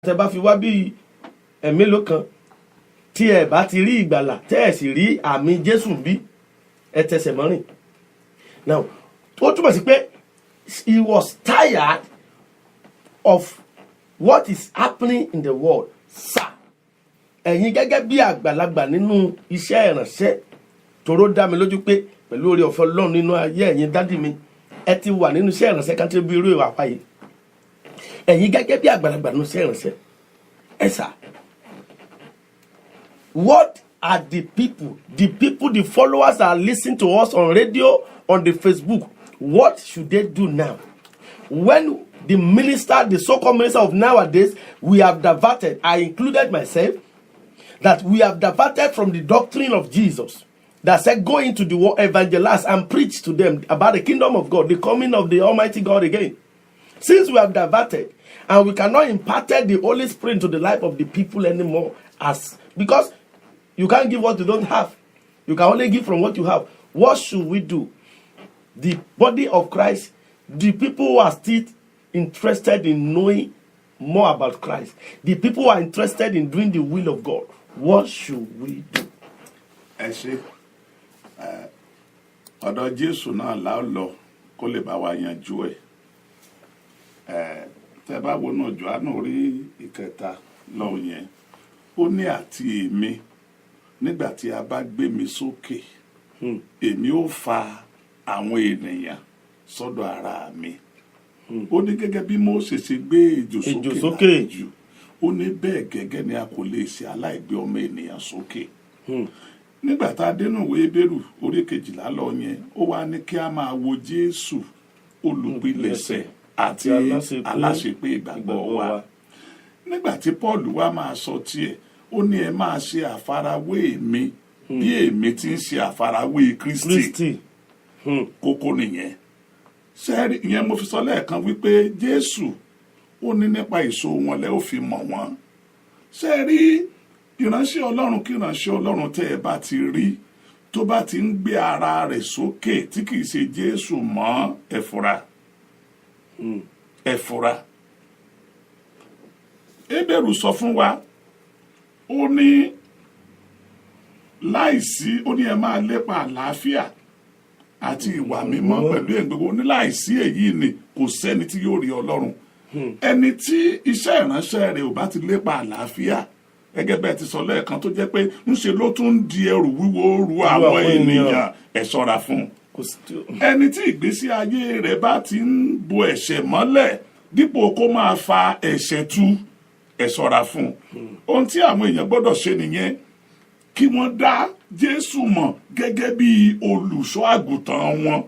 tẹ́ bá fi wá bí ẹ̀mélòó kan tí ẹ bá ti rí ìgbàlà tẹ́ ẹ sì rí àmì Jésù bí ẹ tẹsẹ̀ mọ́rìn. Now ó túmọ̀ sí pé he was tired of what is happening in the world. Sir, ẹ̀yin gẹ́gẹ́ bí àgbàlagbà nínú iṣẹ́ ìránṣẹ́ tòró dá mi lójú pé pẹ̀lú oore ọ̀fẹ́ Ọlọ́run nínú ayé ẹ̀yin dádì mi ẹ ti wà nínú iṣẹ́ ìránṣẹ́ kan tí ó bí irú ìwà wáyé. Ẹ̀yin gẹ́gẹ́ bí àgbàlagbà nínú iṣẹ́ ìránṣẹ́ ẹ sà, what are the people, the followers that are listening to us on radio, on the Facebook, what should they do now? When the minister, the so-called minister of nowadays, we have diverted, I included myself, that we have diverted from the doctrine of Jesus that said go into the world, evangelize and preach to them about the kingdom of God, the coming of the Almighty God again. Since we have diverted and we cannot impart the Holy Spirit to the life of the people anymore, because you can't give what you don't have. You can only give from what you have. What should we do? The body of Christ, the people who are still interested in knowing more about Christ, the people who are interested in doing the will of God, what should we do? Ẹ ṣé, ọ̀dọ̀ Jésù náà la lọ kó lè bá wa yanjú ẹ̀. Tẹ́ bá wo náà Jòhánù orí ìkẹta lọ́hùn yẹn, ó ní àti èmi nígbà tí a bá gbé mi sókè, èmi ó fa àwọn ènìyàn sọ́dọ̀ ara mi. Ó ní gẹ́gẹ́ bí Mósè ṣe gbé ejò sókè lájù, ó ní bẹ́ẹ̀ gẹ́gẹ́ ni a kò lè ṣe aláìgbé ọmọ ènìyàn sókè. Nígbà tá a dénú ìwé Hébérù orí 12 lọ yẹn, ó wá ní kí a máa wo Jésù olùpilẹ̀ṣẹ̀ àti aláṣepé ìgbàgbọ́ wa. Nígbà tí Paul wá máa sọ tiẹ̀, ó ní ẹ máa ṣe àfarawé mi bí èmi ti ń ṣe àfarawé Kristi. Kókó nìyẹn. Sẹ́ẹ̀rì ìyẹn mo fi sọ lẹ́ẹ̀kan wípé Jésù ó ní nípa èso wọn lẹ́ ó fi mọ̀ wọ́n. Sẹ́ẹ̀rì ìránṣẹ́ Ọlọ́run kí ìránṣẹ́ Ọlọ́run tẹ́ ẹ bá ti rí tó bá ti ń gbé ara rẹ̀ sókè tí kìí ṣe Jésù mọ́ ẹ fura. Ẹ fura. Hébérù sọ fún wa, ó ní láìsí, ó ní ẹ máa lépa àlàáfíà àti ìwà mímọ́ pẹ̀lú ẹ̀gbẹ́gbẹ́, ó ní láìsí èyí ni kò sẹ́ni tí yóò rí Ọlọ́run. Ẹni tí iṣẹ́ ìránṣẹ́ rẹ̀ ò bá ti lépa àlàáfíà gẹ́gẹ́ bẹ́ẹ̀ ti sọ lẹ́ẹ̀kan tó jẹ́ pé ńṣe ló tún ń di ẹrù wíwo ru àwọn ènìyàn, ẹ ṣọ́ra fún. Ẹni tí ìgbésí ayé rẹ̀ bá ti ń bo ẹ̀ṣẹ̀ mọ́lẹ̀ dípò kó máa fa ẹ̀ṣẹ̀ tú, ẹ ṣọ́ra fún. Ohun tí àwọn èèyàn gbọ́dọ̀ ṣe nìyẹn, kí wọ́n dá Jésù mọ̀ gẹ́gẹ́ bí olùṣọ́ àgùntàn wọn.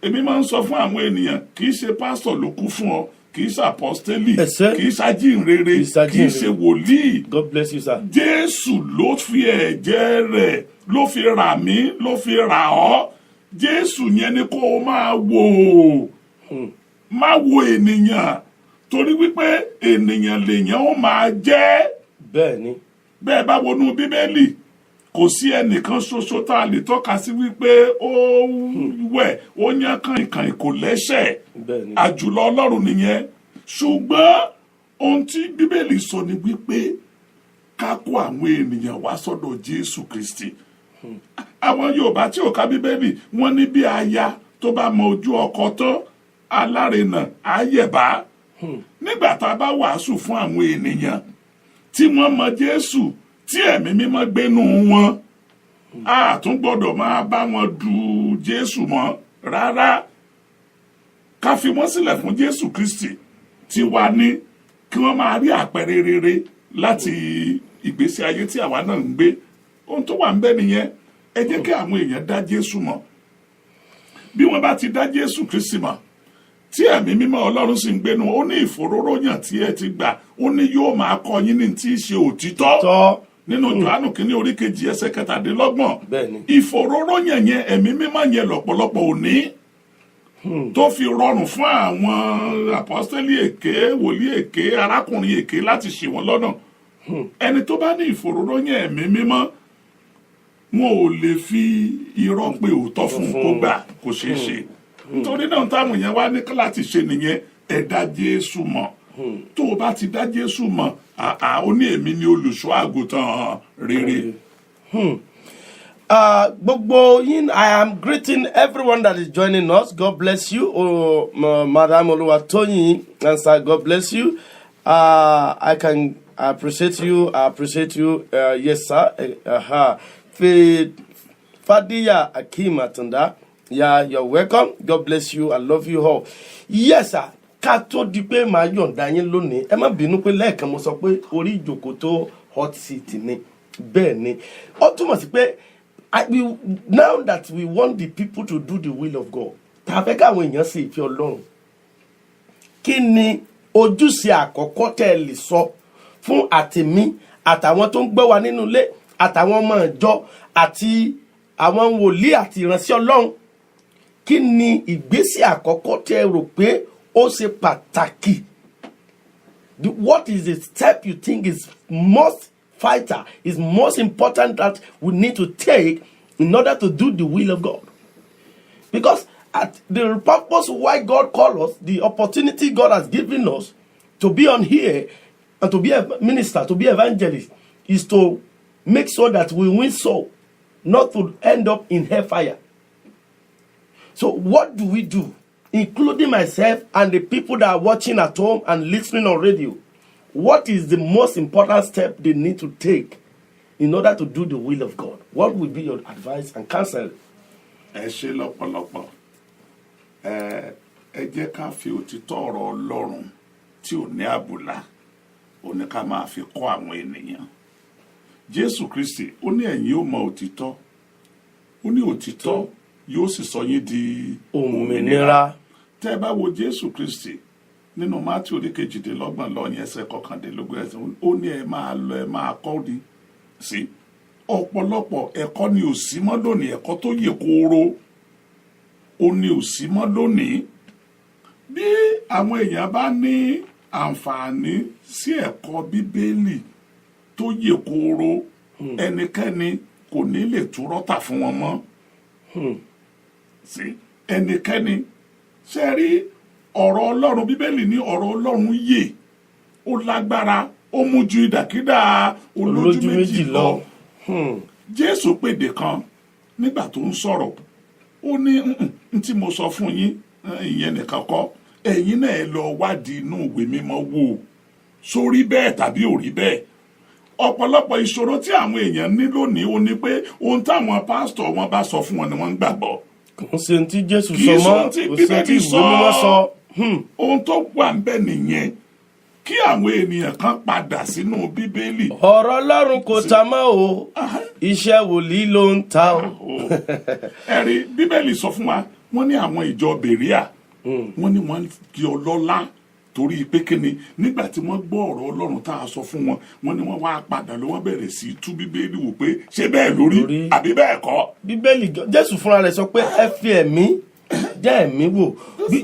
Èmi máa ń sọ fún àwọn ènìyàn, kì í ṣe pásítọ̀ ló kú fún ọ, kì í ṣe àpọ́stélì, kì í ṣe ajínrere, kì í ṣe wòlíì. God bless you, sir. Jésù ló fi ẹ̀jẹ̀ rẹ̀ ló fi rà mí, ló fi rà ọ́. Jésù yẹn ni kó o máa wò. Má wo ènìyàn, torí wípé ènìyàn lèèyàn ó máa jẹ́. Bẹ́ẹ̀ni. Bẹ́ẹ̀ bá wọnú Bíbélì, kò sí ẹnìkan ṣoṣo tá a lè tọ́ka sí wípé ó wẹ̀, ó yán kàìnkàìn kò lẹ́ṣẹ̀. Àjùlọ Ọlọ́run nìyẹn. Ṣùgbọ́n ohun tí Bíbélì sọ ni wípé ká kó àwọn ènìyàn wá sọ́dọ̀ Jésù Kristi. Àwọn Yorùbá tí ò ka Bíbélì, wọ́n ní bí aya tó bá mọ ojú ọkọ tán, alárinà á yẹ̀bá. Nígbà tá a bá wàásù fún àwọn ènìyàn tí wọ́n mọ Jésù, tí ẹ̀mí mímọ́ gbénú wọn, a tún gbọ́dọ̀ máa bá wọn du Jésù mọ́ rárá. Ká fi wọ́n sílẹ̀ fún Jésù Kristi tí wá ní kí wọ́n máa rí àpẹẹrẹ rere láti ìgbésí ayé tí àwa náà ń gbé. Ohun tó wà ń bẹ nìyẹn. Ẹ jẹ́ kí àwọn èèyàn dá Jésù mọ̀. Bí wọ́n bá ti dá Jésù Kristi mọ̀, tí ẹ̀mí mímọ́ Ọlọ́run sì ń gbénu, ó ní ìfòróróyàn tí ẹ ti gbà, ó ní yóò máa kọ́ yín ní tí í ṣe òtítọ́. Nínú Jòhánù kínní orí 2 ẹsẹ̀ 17. Ìfòróróyàn yẹn, ẹ̀mí mímọ́ yẹn lọ́pọ̀lọpọ̀ ò ní. Tó fi rọrùn fún àwọn àpọ́stélì èké, wòlíì èké, arákùnrin èké láti ṣì wọ́n lọ́nà. Ẹni tó bá ní ìfòróróyàn ẹ̀mí mímọ́, wọn ò lè fi irọ́ pé òótọ́ fún kó gbà, kò ṣeé ṣe. Nítorí náà táwọn èèyàn wá ní láti ṣe nìyẹn, ẹ dá Jésù mọ̀. tó o bá ti dá Jésù mọ̀ ó ní èmi ni olùṣọ́ àgùntàn rere. Gbogbo yin, I am greeting everyone that is joining us. God bless you. Madam Oluwatoyin, and sir, God bless you. I appreciate you. Yes, sir. Fadiya Akim Atanda. Yeah, you're welcome. God bless you. I love you all. Yes, sir. Ká tó di pé màá yọ̀ǹda yín lónìí, ẹ má bínú pé lẹ́ẹ̀kan mo sọ pé orí ìjókòó tó hot seat ni. Bẹ́ẹ̀ ni. Ó túmọ̀ sí pé now that we want the people to do the will of God, tá fẹ́ káwọn èèyàn ṣe ìfẹ́ Ọlọ́run. Kí ni ojúṣe àkọ́kọ́ tẹ́ ẹ lè sọ fún àtèmi àtàwọn tó ń gbọ́ wa nínú ilé àtàwọn ọmọ ìjọ àti àwọn wòlíì àti ìránṣẹ́ Ọlọ́run? Kí ni ìgbésẹ̀ àkọ́kọ́ tẹ́ ẹ rò pé ó ṣe pàtàkì? What is the step you think is most important that we need to take in order to do the will of God? Because at the purpose why God called us, the opportunity God has given us to be on here and to be a minister, to be evangelist, is to make sure that we win soul, not to end up in hellfire. So what do we do, including myself and the people that are watching at home and listening on radio? What is the most important step they need to take in order to do the will of God? What would be your advice and counsel? Ẹ ṣé lọ́pọ̀lọpọ̀. Ẹ jẹ́ ká fi òtítọ́ ọ̀rọ̀ Ọlọ́run tí ò ní àbùlà, ó ní ká máa fi kọ́ àwọn ènìyàn. Jésù Kristi ó ní ẹ̀yin ó mọ òtítọ́, ó ní òtítọ́ yóò sì sọ yín di òmìnira. Tẹ́ bá wo Jésù Kristi nínú Mátíù orí 22 lọ́yìn ẹsẹ̀ 19 ó ní ẹ máa lọ ẹ máa kọ́ ni sí ọ̀pọ̀lọpọ̀ ẹ̀kọ́ ni ò sí mọ́ lónìí, ẹ̀kọ́ tó yè kooro ó ní ò sí mọ́ lónìí. Bí àwọn èèyàn bá ní àǹfààní sí ẹ̀kọ́ Bíbélì tó yè kooro, ẹnikẹ́ni kò ní lè tú rọ́tà fún wọn mọ́. Sí ẹnikẹ́ni ṣe rí ọ̀rọ̀ Ọlọ́run. Bíbélì ní ọ̀rọ̀ Ọlọ́run yè, ó lágbára, ó mú ju ìdàkídà olójú méjì lọ. Jésù pèdè kan nígbà tó ń sọ̀rọ̀, ó ní tí mo sọ fún yín ìyẹn nìkan kọ́, ẹ̀yin náà ẹ lọ wádìí inú ìwé mímọ́ wò sórí bẹ́ẹ̀ tàbí ò rí bẹ́ẹ̀. Ọ̀pọ̀lọpọ̀ ìṣòro tí àwọn èèyàn ní lónìí ó ní pé ohun táwọn pásítọ̀ wọn bá sọ fún wọn ni wọ́n ń gbàgbọ́. Kò sí ohun tí Jésù sọ mọ́, kò sí ohun tí ìwé mímọ́ sọ. Ohun tó wà ń bẹ nìyẹn, kí àwọn ènìyàn kan padà sínú Bíbélì. Ọ̀rọ̀ Ọlọ́run kò ta mọ́ o, iṣẹ́ wòlíì ló ń ta o. Ẹ̀rí Bíbélì sọ fún wa, wọ́n ní àwọn ìjọ Bèríà, wọ́n ní wọ́n di ọlọ́lá torí pé kíni nígbà tí wọ́n gbọ́ ọ̀rọ̀ Ọlọ́run tá a sọ fún wọn, wọ́n ní wọ́n wá padà lọ wọ́n bẹ̀rẹ̀ sí tú Bíbélì wò pé ṣé bẹ́ẹ̀ lórí àbí bẹ́ẹ̀ kọ́. Bíbélì Jésù fúnra rẹ̀ sọ pé ẹ fi ẹ̀mí jẹ́ ẹ̀mí wò.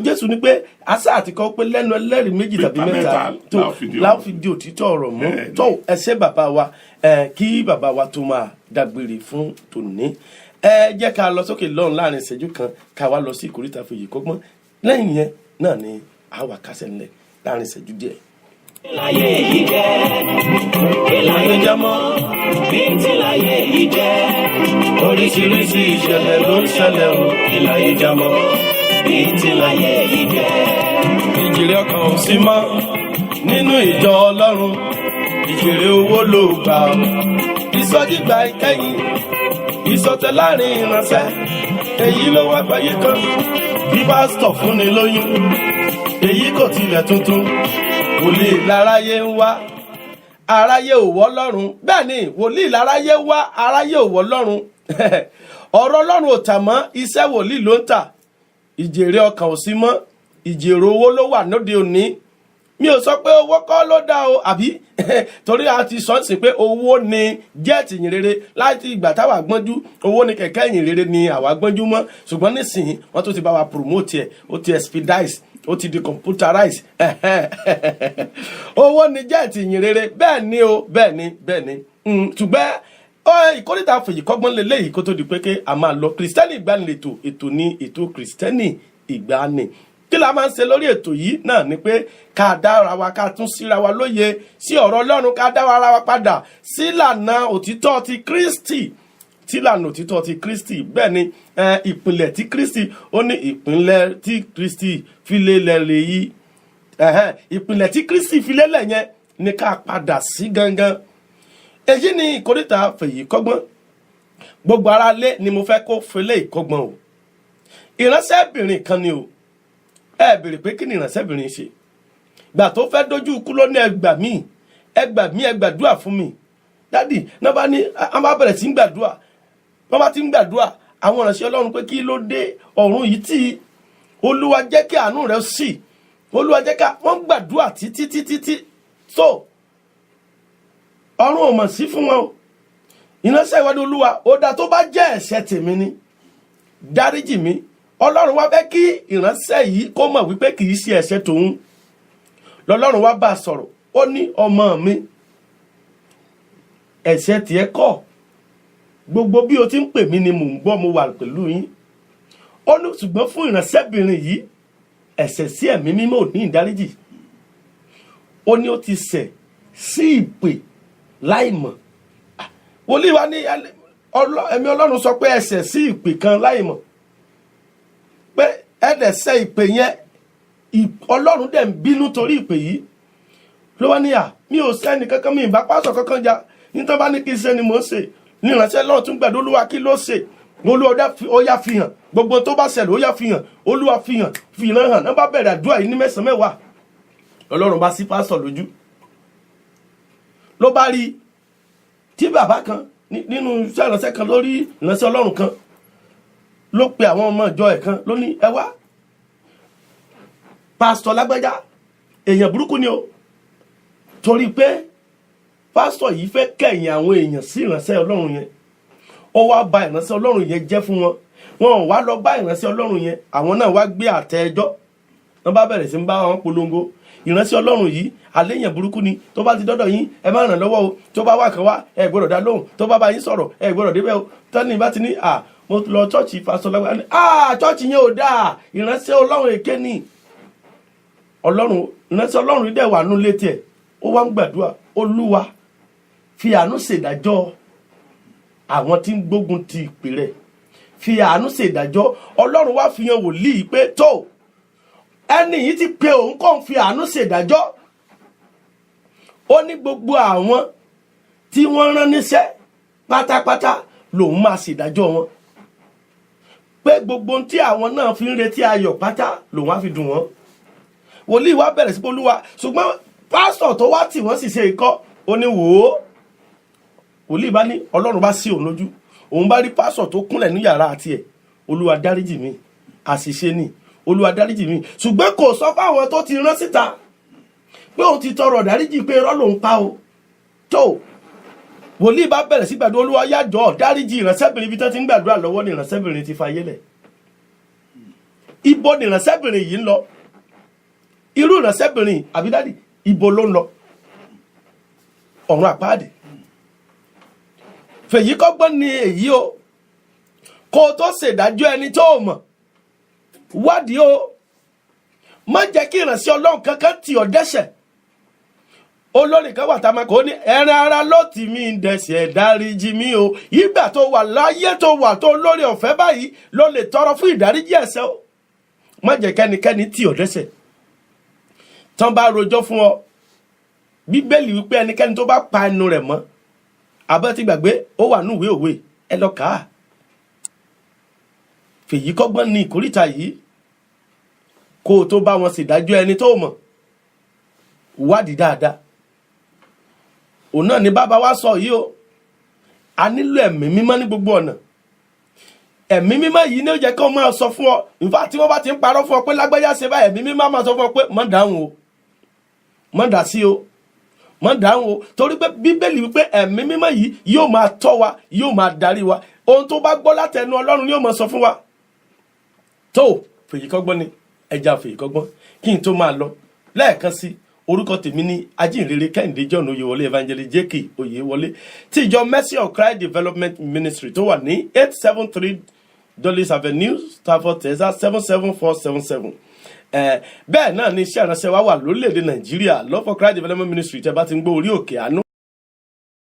Jésù ní pé àṣà àti kọ́ pé lẹ́nu ẹlẹ́rìí méjì tàbí mẹ́ta tó láò fi di òtítọ́ ọ̀rọ̀ mú. Tó ẹ ṣé bàbá wa, kí bàbá wa tó máa dágbére fún tòní, ẹ jẹ́ ká lọ sókè lọ́run láàrin ìṣẹ́jú kan ká wá lọ sí ìkórìtà fèyí kọ́gbọ́n. Lẹ́yìn yẹn náà ni àwa kásẹ̀ ńlẹ̀ láàrin ìṣẹ́jú díẹ̀. Ìlàyé yìí jẹ́ ìlàyé jẹmọ́ bí tí láyé yìí jẹ́ oríṣiríṣi ìṣẹ̀lẹ̀ ló ń ṣẹlẹ̀ o. Ìlàyé jẹmọ́ bí tí láyé yìí jẹ́. Ìjèrè ọkàn ò sí mọ́ nínú ìjọ Ọlọ́run, ìjèrè owó ló gbà ọ́. Ìsọjí gba ìkẹyìn, ìsọtẹ láàrin ìránṣẹ́, èyí ló wá gbáyé kan. Bí pásítọ̀ fúnni lóyún, èyí kò tilẹ̀ tuntun. Wòlíì láráyé ń wá, aráyé ò wọ́ lọ́run. Bẹ́ẹ̀ ni wòlíì láráyé ń wá, aráyé ò wọ́ lọ́run. Ọ̀rọ̀ Ọlọ́run ò tà mọ́, iṣẹ́ wòlíì ló ń tà. Ìjèrè ọkàn ò sí mọ́, ìjèrè owó ló wà lóde òní. Mi ò sọ pé owó kọ́ ló dá o, àbí torí a ti sọ sí pé owó ni jẹ́ẹ̀tì ìyìn rere. Láti ìgbà táwa gbọ́njú, owó ni kẹ̀kẹ́ ìyìn rere ni àwa gbọ́njú mọ́. Ṣùgbọ́n nísìnyí wọ́n tó ti bá wa promote ẹ̀, ó ti expedite, ó ti di computerize. Owó ni jẹ́ẹ̀tì ìyìn rere. Bẹ́ẹ̀ ni o, bẹ́ẹ̀ ni. Ṣùgbọ́n ìkórìtà fèyí kọ́gbọ́n lélẹ́yìí kó tó di pé a máa lọ. Kristẹni ìgbàanì ètò ní ètò Kristẹni ìgbàanì. kí la máa ń ṣe lórí ètò yìí náà ni pé ká dára wa, ká tún síra wa lóye sí ọ̀rọ̀ Ọlọ́run, ká dá ara wa padà sílànà òtítọ́ ti Kristi, sílànà òtítọ́ ti Kristi. Bẹ́ẹ̀ ni ìpìlẹ̀ tí Kristi, ó ní ìpìlẹ̀ tí Kristi fi lélẹ̀ lèyí, ìpìlẹ̀ tí Kristi fi lélẹ̀ yẹn ni ká padà sí gangan. Èyí ni ìkórìtà fèyí kọ́gbọ́n. Gbogbo ara lé ni mo fẹ́ kó fẹlẹ́ ìkọ́gbọ́n o. Ìránṣẹ́bìnrin kan ni o. Ẹ bèrè pé kí ni ìránṣẹ́bìnrin ṣe? Gbà tó fẹ́ dojú ikú ló ní ẹ gbà mí, ẹ gbàdúrà fún mi. Dádì náà bá ní a máa bẹ̀rẹ̀ sí ń gbàdúrà. Wọ́n bá ti ń gbàdúrà, àwọn ìránṣẹ́ Ọlọ́run pé kí ló dé ọ̀run yìí tí Olúwa jẹ́ kí àánú rẹ̀ sí. Olúwa jẹ́ ká wọ́n gbàdúrà títí so ọ̀run ò mọ̀ sí fún wọn. Ìránṣẹ́ ìwádìí Olúwa, ó dá tó bá jẹ́ ẹ̀ṣẹ̀ tèmi ni, dáríjì mi. Ọlọ́run wá fẹ́ kí ìránṣẹ́ yìí kó mọ̀ wípé kì í ṣe ẹ̀ṣẹ̀ tòun. Lọ́lọ́run wá bá sọ̀rọ̀, ó ní ọmọ mi, ẹ̀ṣẹ̀ tiẹ̀ kọ́, gbogbo bí o ti ń pè mí ni mò ń gbọ́, mo wà pẹ̀lú yín. Ó ní ṣùgbọ́n fún ìránṣẹ́bìnrin yìí, ẹ̀ṣẹ̀ sí ẹ̀mí mímọ́ ò ní ìdáríjì. Ó ní ó ti ṣẹ̀ sí ìpè láìmọ̀. Wòlíì wa ní ẹ̀mí Ọlọ́run sọ pé ẹ̀ṣẹ̀ sí ìpè kan láìmọ̀, pé ẹ̀dẹ̀ṣẹ̀ ìpè yẹn Ọlọ́run dẹ̀ ń bínú torí ìpè yìí. Ló wá ní mi ò sẹ́ni kankan, mi ìbá pásọ̀ kankan jà, nítorí bá ní kí n ṣe ni mò ń ṣe. Ní ìránṣẹ́ Ọlọ́run tún gbàdúrà, Olúwa kí ló ṣe? Olúwa ó yá fi hàn, gbogbo tó bá ṣẹlẹ̀ ó yá fi hàn, Olúwa fi hàn. Náà bá bẹ̀rẹ̀ àdúrà yìí ní 9 Ọlọ́run bá sí pásọ̀ lójú. Ló bá rí tí bàbá kan nínú iṣẹ́ ìránṣẹ́ kan lórí ìránṣẹ́ Ọlọ́run kan ló pe àwọn ọmọ ìjọ ẹ̀ kan ló ní ẹ wá, pásítọ̀ lágbájá èèyàn burúkú ni o, torí pé pásítọ̀ yìí fẹ́ kẹ̀yìn àwọn èèyàn sí ìránṣẹ́ Ọlọ́run yẹn. Ó wá ba ìránṣẹ́ Ọlọ́run yẹn jẹ́ fún wọn. Wọn ò wá lọ bá ìránṣẹ́ Ọlọ́run yẹn, àwọn náà wá gbé àtẹ ẹjọ́. Wọ́n bá bẹ̀rẹ̀ sí ń bá wọn polongo. Ìránṣẹ́ Ọlọ́run yìí àléyàn burúkú ni, tó bá ti dọ́dọ̀ yín ẹ má ràn lọ́wọ́ o, tó bá wà kan wá ẹ gbọ́dọ̀ dá lóhùn, tó bá bá yín sọ̀rọ̀ ẹ gbọ́dọ̀ débẹ̀ o. Tọ́ni bá ti ní mo lọ chọ́ọ̀chì pásítọ̀ lágbára ní chọ́ọ̀chì yẹn ò dáa, ìránṣẹ́ Ọlọ́run èké ni. Ìránṣẹ́ Ọlọ́run dẹ̀ wà nú létí ẹ̀, ó wá ń gbàdúrà, Olúwa fi àánú ṣèdájọ́ àwọn tí ń gbógun ti ìpè rẹ̀, fi àánú ṣèdájọ́. Ọlọ́run wá fi hàn wòlíì pé tó ẹni yìí ti pe òun kò ń fi àánú ṣèdájọ́. Ó ní gbogbo àwọn tí wọ́n rán níṣẹ́ pátápátá lòun máa ṣèdájọ́ wọn, pé gbogbo tí àwọn náà fi ń retí ayọ̀ pátá lòun á fi dùn wọ́n. Wòlíì wá bẹ̀rẹ̀ sí Olúwa, ṣùgbọ́n pásítọ̀ tó wá tì wọ́n sì ṣe ikọ́. Ó ní wò ó, wòlíì bá ní Ọlọ́run bá sí òun lójú, òun bá rí pásítọ̀ tó kúnlẹ̀ ní yàrá àti ẹ̀, Olúwa dáríjì mi, àṣìṣe ni, Olúwa dáríjì mi. Ṣùgbọ́n kò sọ fáwọn tó ti rán síta pé òun ti tọrọ dáríjì, pé irọ́ lòun pa o. tó wòlíì bá bẹ̀rẹ̀ sí gbàdúrà, Olúwa yájọ́ dáríjì ìránṣẹ́bìnrin bí tó ti ń gbàdúrà lọ́wọ́ ní ìránṣẹ́bìnrin ti fayé lẹ̀. Ibo ni ìránṣẹ́bìnrin yìí ń lọ? Irú ìránṣẹ́bìnrin àbídádì ibo ló ń lọ? Ọ̀run àpáàdì. Fèyí kọ́gbọ́n ni èyí o, kó o tó ṣèdájọ́ ẹni tó o mọ̀, wádìí o, má jẹ́ kí ìránṣẹ́ Ọlọ́run kankan tì ọ́ dẹ́ṣẹ̀. Olórin kan wà tá a máa kó ní ẹran ara ló tì mí dẹ́ṣẹ̀, dáríjì mi o. Ìgbà tó wà láyé tó wà tó lórí ọ̀fẹ́ báyìí ló lè tọrọ fún ìdáríjì ẹ̀ṣẹ̀ o. Má jẹ́ kẹ́nikẹ́ni tì ọ́ dẹ́ṣẹ̀. Tán bá rojọ́ fún ọ, Bíbélì wípé ẹnikẹ́ni tó bá pa ẹnu rẹ̀ mọ́, àbẹ́ ti gbàgbé, ó wà ní ìwé òwe, ẹ lọ kà á. Fèyí kọ́gbọ́n ní ìkórìtà yìí, kó o tó bá wọn ṣèdájọ́ ẹni tó mọ̀, wádìí dáadáa. Òun náà ni bàbá wa sọ yìí o, a nílò ẹ̀mí mímọ́ ní gbogbo ọ̀nà. Ẹ̀mí mímọ́ yìí ní ó jẹ́ kí wọ́n máa sọ fún ọ, ìfà tí wọ́n bá ti ń parọ́ fún ọ pé lágbájá ṣe báyìí, ẹ̀mí mímọ́ máa sọ fún ọ pé má dáhùn o, má dá sí o, má dáhùn o. Torí pé Bíbélì wípé ẹ̀mí mímọ́ yìí yóò máa tọ́ wa, yóò máa darí wa. Ohun tó bá gbọ́ látẹnu Ọlọ́run ni yóò máa sọ fún wa. Tó Fèyí kọ́gbọ́n ni ẹja Fèyí kọ́gbọ́n. Kí n tó máa lọ lẹ́ẹ̀kan sí, orúkọ tèmi ní Ajínrere Kẹ́hìndé John Oyèwọlé Evangelist J.K. Oyèwọlé tí ìjọ Mercy of Christ Development Ministry tó wà ní 873 Dulles Avenue, Stafford, Texas 77477. bẹ́ẹ̀ náà ni iṣẹ́ ìránṣẹ́ wa wà lórílẹ̀‐èdè Nàìjíríà Love for Christ Development Ministry tẹ́ bá ti ń gbọ́ orí òkè àánú